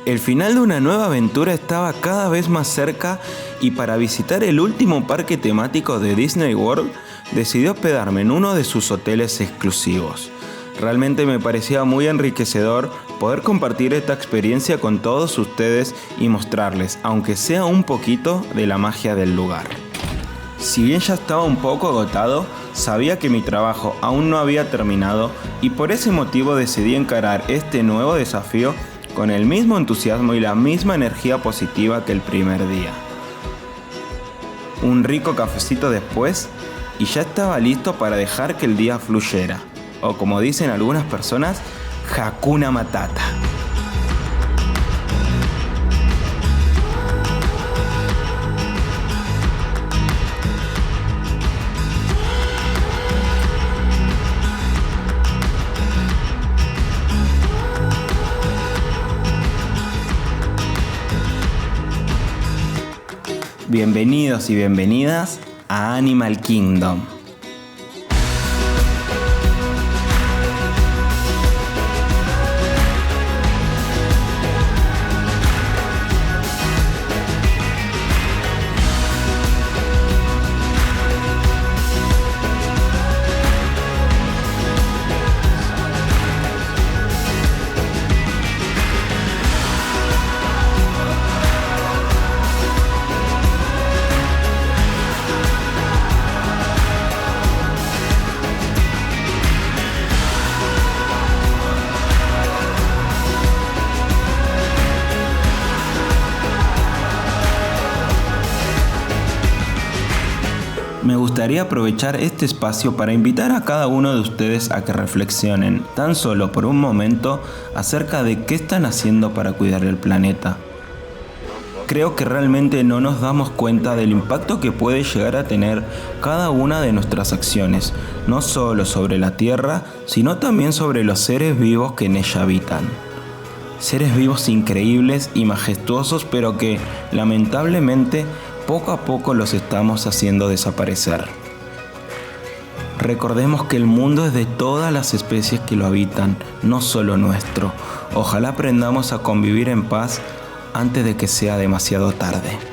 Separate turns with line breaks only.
El final de una nueva aventura estaba cada vez más cerca y para visitar el último parque temático de Disney World decidí hospedarme en uno de sus hoteles exclusivos. Realmente me parecía muy enriquecedor poder compartir esta experiencia con todos ustedes y mostrarles, aunque sea un poquito, de la magia del lugar. Si bien ya estaba un poco agotado, sabía que mi trabajo aún no había terminado y por ese motivo decidí encarar este nuevo desafío con el mismo entusiasmo y la misma energía positiva que el primer día. Un rico cafecito después y ya estaba listo para dejar que el día fluyera, o como dicen algunas personas, Hakuna Matata. Bienvenidos y bienvenidas a Animal Kingdom. Me gustaría aprovechar este espacio para invitar a cada uno de ustedes a que reflexionen, tan solo por un momento, acerca de qué están haciendo para cuidar el planeta. Creo que realmente no nos damos cuenta del impacto que puede llegar a tener cada una de nuestras acciones, no solo sobre la Tierra, sino también sobre los seres vivos que en ella habitan. Seres vivos increíbles y majestuosos, pero que, lamentablemente, poco a poco los estamos haciendo desaparecer. Recordemos que el mundo es de todas las especies que lo habitan, no solo nuestro. Ojalá aprendamos a convivir en paz antes de que sea demasiado tarde.